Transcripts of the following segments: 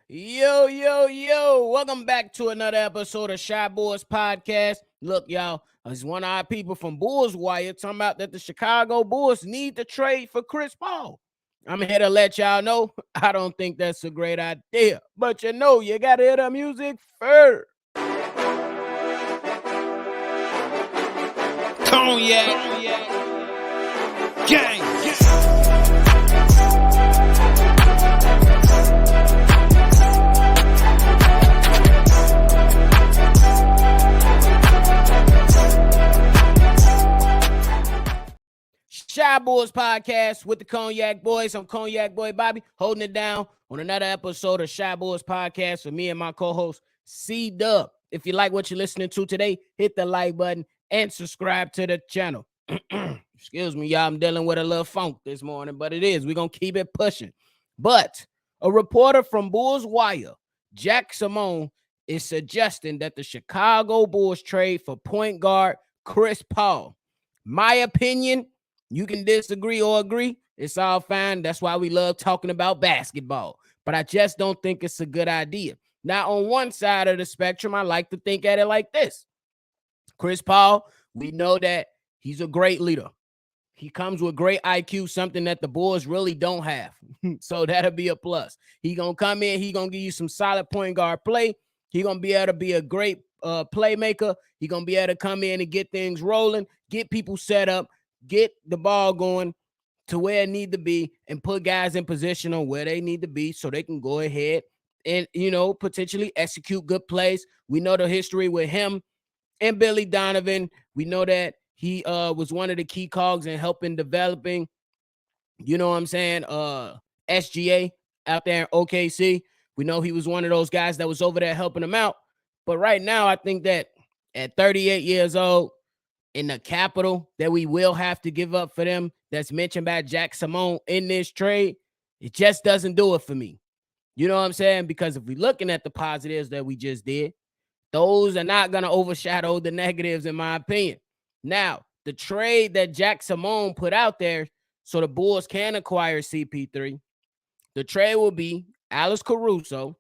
Yo, yo, yo. Welcome back to another episode of Shy Boys Podcast. Look, y'all, it's one of our people from Bulls Wire talking about that the Chicago Bulls need to trade for Chris Paul. I'm here to let y'all know I don't think that's a great idea. But you got to hear the music first. Cognac. Gang. Shy Boys Podcast with the Cognac Boys. I'm Cognac Boy Bobby, holding it down on another episode of Shy Boys Podcast with me and my co-host C-Dub. If you like what you're listening to today, hit the like button and subscribe to the channel. Excuse me, y'all. I'm dealing with a little funk this morning, but it is. We're going to keep it pushing. But a reporter from Bulls Wire, Jack Simone, is suggesting that the Chicago Bulls trade for point guard Chris Paul. My opinion, you can disagree or agree. It's all fine. That's why we love talking about basketball. But I just don't think it's a good idea. Now, on one side of the spectrum, I like to think at it like this. Chris Paul, we know that he's a great leader. He comes with great IQ, something that the Bulls really don't have. So that'll be a plus. He going to come in. He going to give you some solid point guard play. He going to be able to be a great playmaker. He going to be able to come in and get things rolling, get people set up, get the ball going to where it need to be, and put guys in position on where they need to be so they can go ahead and, potentially execute good plays. We know the history with him and Billy Donovan. We know that he was one of the key cogs in helping developing, SGA out there in OKC. We know he was one of those guys that was over there helping him out. But right now, I think that at 38 years old, in the capital that we will have to give up for them that's mentioned by Jack Simone in this trade, it just doesn't do it for me. You know what I'm saying? Because if we're looking at the positives that we just did, those are not going to overshadow the negatives, in my opinion. Now, the trade that Jack Simone put out there so the Bulls can acquire CP3, the trade will be Alex Caruso,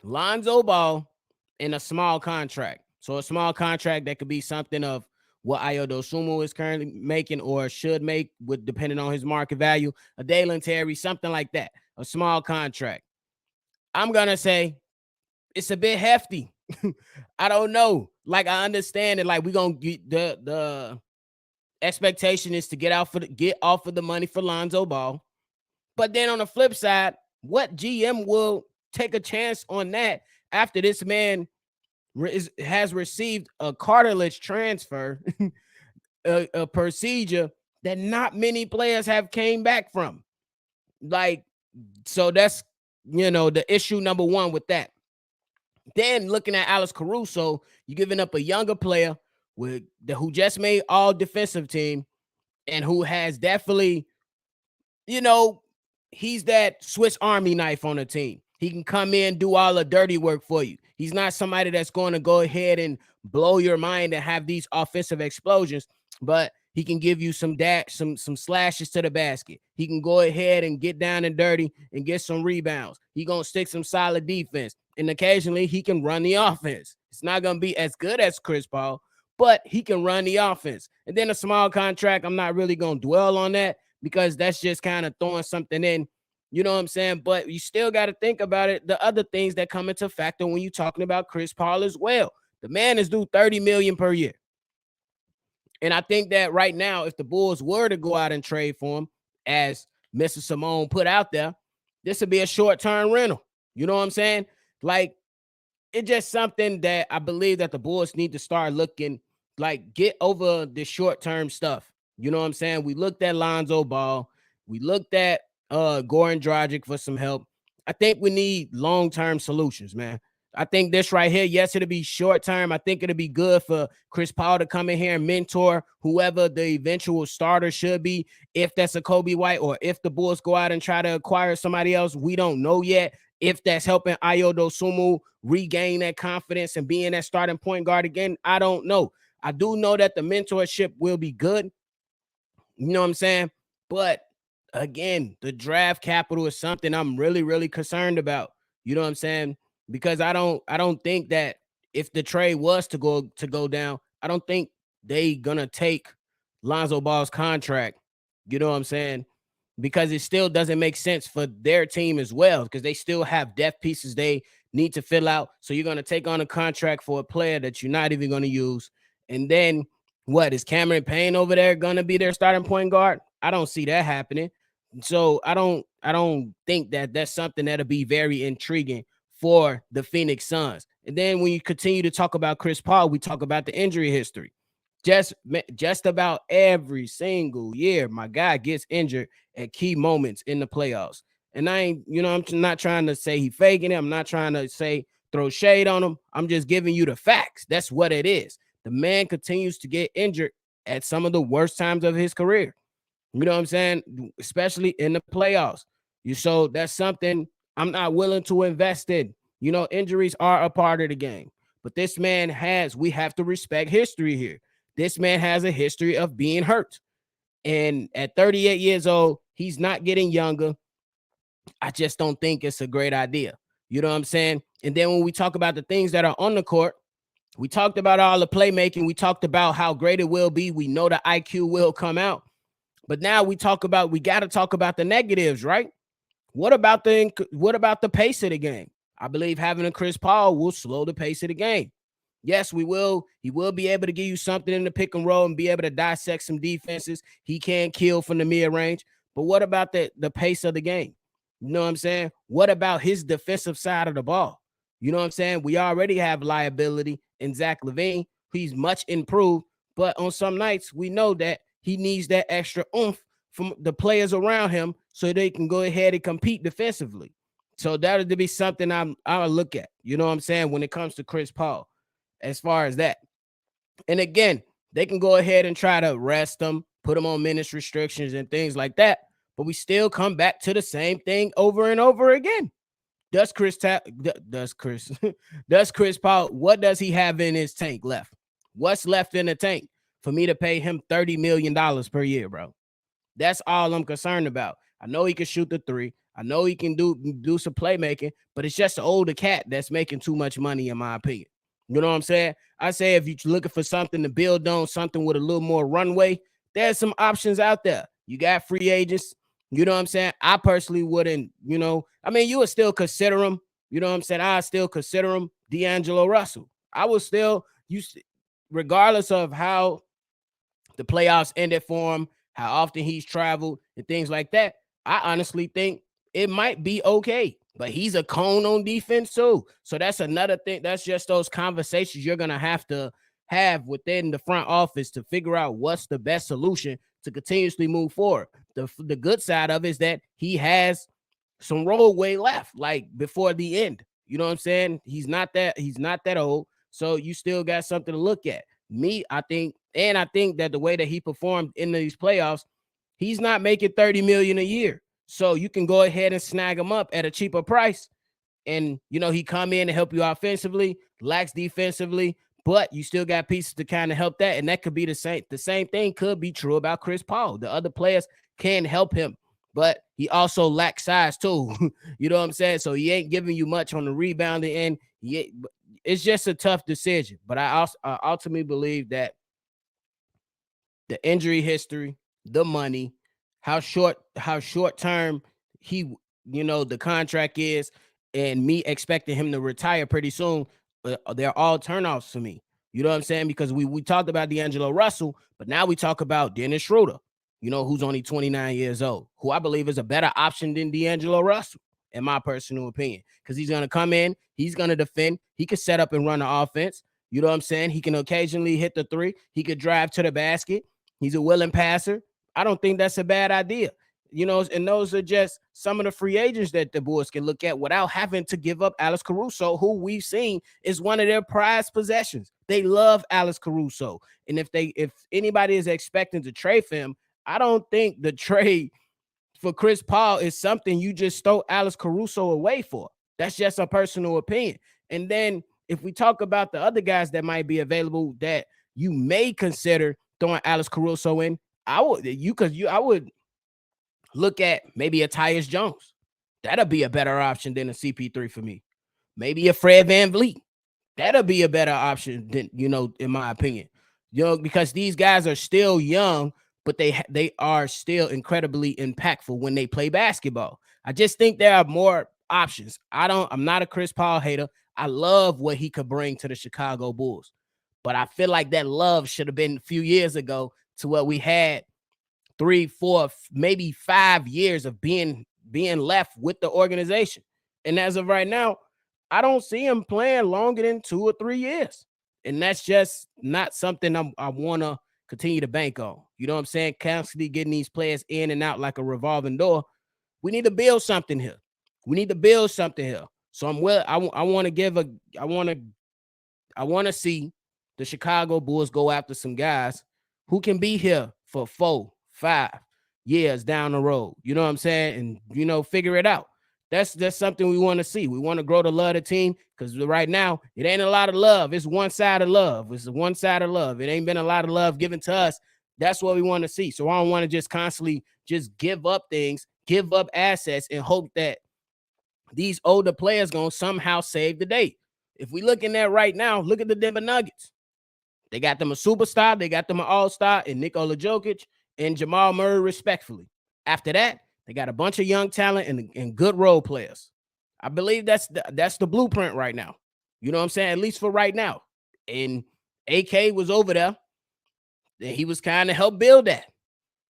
Lonzo Ball, and a small contract. So a small contract that could be something of what Ayo Dosunmu is currently making or should make, with depending on his market value, a Dalen Terry, something like that, a small contract. I'm going to say it's a bit hefty. I don't know. Like, I understand it. Like, we're going to get the expectation is to get off of the money for Lonzo Ball. But then on the flip side, what GM will take a chance on that after this man has received a cartilage transfer, a procedure that not many players have came back from? Like, so that's, the issue number one with that. Then looking at Alex Caruso, you're giving up a younger player who just made all defensive team and who has definitely, he's that Swiss Army knife on the team. He can come in, do all the dirty work for you. He's not somebody that's going to go ahead and blow your mind and have these offensive explosions, but he can give you some slashes to the basket. He can go ahead and get down and dirty and get some rebounds. He going to stick some solid defense. And occasionally he can run the offense. It's not going to be as good as Chris Paul, but he can run the offense. And then a small contract, I'm not really going to dwell on that because that's just kind of throwing something in. You know what I'm saying? But you still got to think about it. The other things that come into factor when you're talking about Chris Paul as well. The man is due $30 million per year. And I think that right now, if the Bulls were to go out and trade for him, as Mr. Simone put out there, this would be a short-term rental. You know what I'm saying? Like, it's just something that I believe that the Bulls need to start looking, like, get over the short-term stuff. You know what I'm saying? We looked at Lonzo Ball. We looked at Goran Dragic for some help. I think we need long-term solutions, man. I think this right here, yes, it'll be short-term. I think it'll be good for Chris Paul to come in here and mentor whoever the eventual starter should be, if that's a Kobe White or if the Bulls go out and try to acquire somebody else. We don't know yet if that's helping Ayo Dosunmu regain that confidence and being that starting point guard again. I don't know. I do know that the mentorship will be good. You know what I'm saying? But again, the draft capital is something I'm really, really concerned about. You know what I'm saying? Because I don't think that if the trade was to go down, I don't think they gonna take Lonzo Ball's contract. You know what I'm saying? Because it still doesn't make sense for their team as well, because they still have depth pieces they need to fill out. So you're going to take on a contract for a player that you're not even going to use. And then what is Cameron Payne over there going to be their starting point guard? I don't see that happening. So I don't think that that's something that'll be very intriguing for the Phoenix Suns. And then when you continue to talk about Chris Paul, we talk about the injury history. Just about every single year, my guy gets injured at key moments in the playoffs. And I ain't, I'm not trying to say he faking it. I'm not trying to say throw shade on him. I'm just giving you the facts. That's what it is. The man continues to get injured at some of the worst times of his career. You know what I'm saying? Especially in the playoffs. So that's something I'm not willing to invest in. Injuries are a part of the game. But this man we have to respect history here. This man has a history of being hurt. And at 38 years old, he's not getting younger. I just don't think it's a great idea. You know what I'm saying? And then when we talk about the things that are on the court, we talked about all the playmaking. We talked about how great it will be. We know the IQ will come out. But now we got to talk about the negatives, right? What about the pace of the game? I believe having a Chris Paul will slow the pace of the game. Yes, we will. He will be able to give you something in the pick and roll and be able to dissect some defenses. He can kill from the mid range. But what about the pace of the game? You know what I'm saying? What about his defensive side of the ball? You know what I'm saying? We already have liability in Zach LaVine. He's much improved, but on some nights we know that he needs that extra oomph from the players around him so they can go ahead and compete defensively. So that'll be something I'll look at. You know what I'm saying? When it comes to Chris Paul, as far as that. And again, they can go ahead and try to rest him, put him on minutes restrictions and things like that. But we still come back to the same thing over and over again. Does Chris does Chris Paul, what does he have in his tank left? What's left in the tank for me to pay him $30 million per year, bro? That's all I'm concerned about. I know he can shoot the three. I know he can do some playmaking, but it's just an older cat that's making too much money, in my opinion. You know what I'm saying? I say if you're looking for something to build on, something with a little more runway, there's some options out there. You got free agents. You know what I'm saying? I personally wouldn't, you would still consider him. You know what I'm saying? I still consider him D'Angelo Russell. I would still, regardless of how the playoffs ended for him, how often he's traveled and things like that, I honestly think it might be okay. But he's a cone on defense too. So that's another thing. That's just those conversations you're going to have within the front office to figure out what's the best solution to continuously move forward. The good side of it is that he has some roadway left, like before the end. You know what I'm saying? He's not that old. So you still got something to look at. I think that the way that he performed in these playoffs, he's not making $30 million a year. So you can go ahead and snag him up at a cheaper price. And, he come in and help you offensively, lacks defensively, but you still got pieces to kind of help that. And that could be the same. The same thing could be true about Chris Paul. The other players can help him, but he also lacks size too. You know what I'm saying? So he ain't giving you much on the rebounding end. It's just a tough decision. But I ultimately believe that the injury history, the money, how short term the contract is, and me expecting him to retire pretty soon, they're all turnoffs for me. You know what I'm saying? Because we talked about D'Angelo Russell, but now we talk about Dennis Schroeder, who's only 29 years old, who I believe is a better option than D'Angelo Russell, in my personal opinion, because he's going to come in, he's going to defend, he can set up and run the offense. You know what I'm saying? He can occasionally hit the three. He could drive to the basket. He's a willing passer. I don't think that's a bad idea. And those are just some of the free agents that the Bulls can look at without having to give up Alex Caruso, who we've seen is one of their prized possessions. They love Alex Caruso. And if anybody is expecting to trade for him, I don't think the trade for Chris Paul is something you just throw Alex Caruso away for. That's just a personal opinion. And then if we talk about the other guys that might be available that you may consider throwing Alex Caruso in, I would look at maybe a Tyus Jones. That'll be a better option than a CP3 for me. Maybe a Fred VanVleet. That'll be a better option than, in my opinion. Because these guys are still young, but they are still incredibly impactful when they play basketball. I just think there are more options. I'm not a Chris Paul hater. I love what he could bring to the Chicago Bulls. But I feel like that love should have been a few years ago, to what we had 3, 4, maybe 5 years of being left with the organization. And as of right now, I don't see him playing longer than 2 or 3 years. And that's just not something I want to continue to bank on. You know what I'm saying? Constantly getting these players in and out like a revolving door. We need to build something here. So I want to see the Chicago Bulls go after some guys who can be here for 4, 5 years down the road. You know what I'm saying? And, figure it out. That's something we want to see. We want to grow the love of the team, because right now it ain't a lot of love. It's one-sided love. It's a one-sided love. It ain't been a lot of love given to us. That's what we want to see. So I don't want to just constantly just give up things, give up assets, and hope that these older players going to somehow save the day. If we looking at right now, look at the Denver Nuggets. They got them a superstar, they got them an all-star in Nikola Jokic and Jamal Murray, respectfully. After that, they got a bunch of young talent and good role players. I believe that's the blueprint right now. You know what I'm saying? At least for right now. And AK was over there, and he was kind of helped build that.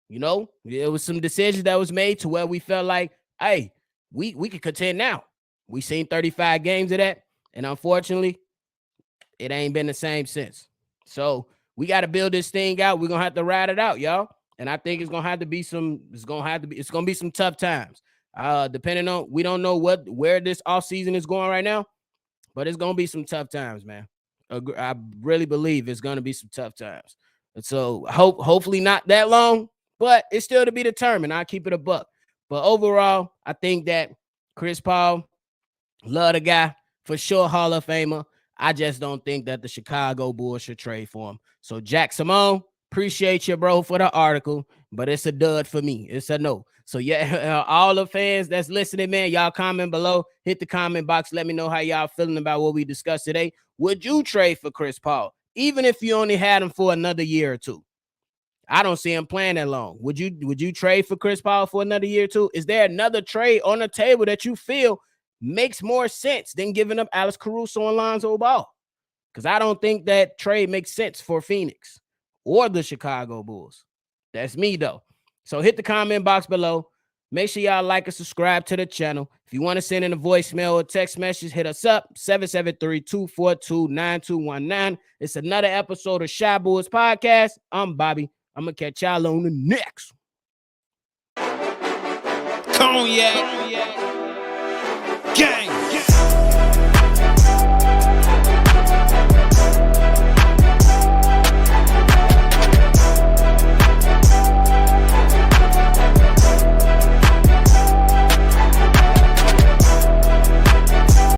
There was some decisions that was made to where we felt like, hey, we could contend now. We seen 35 games of that, and unfortunately, it ain't been the same since. So we got to build this thing out. We're gonna have to ride it out, y'all. And I think it's gonna be some tough times. Depending on, we don't know where this offseason is going right now, but it's gonna be some tough times, man. I really believe it's gonna be some tough times. And so hopefully not that long, but it's still to be determined. I'll keep it a buck. But overall, I think that Chris Paul, love the guy, for sure, Hall of Famer. I just don't think that the Chicago Bulls should trade for him. So Jack Simone, appreciate you, bro, for the article, but it's a dud for me. It's a no. So yeah, all the fans that's listening, man, y'all comment below. Hit the comment box. Let me know how y'all feeling about what we discussed today. Would you trade for Chris Paul, even if you only had him for another year or two? I don't see him playing that long. Would you trade for Chris Paul for another year or two? Is there another trade on the table that you feel makes more sense than giving up Alex Caruso and Lonzo Ball? Because I don't think that trade makes sense for Phoenix or the Chicago Bulls. That's me, though. So hit the comment box below. Make sure y'all like and subscribe to the channel. If you want to send in a voicemail or text message, hit us up, 773-242-9219. It's another episode of Shy Bulls Podcast. I'm Bobby. I'm going to catch y'all on the next. Cognac.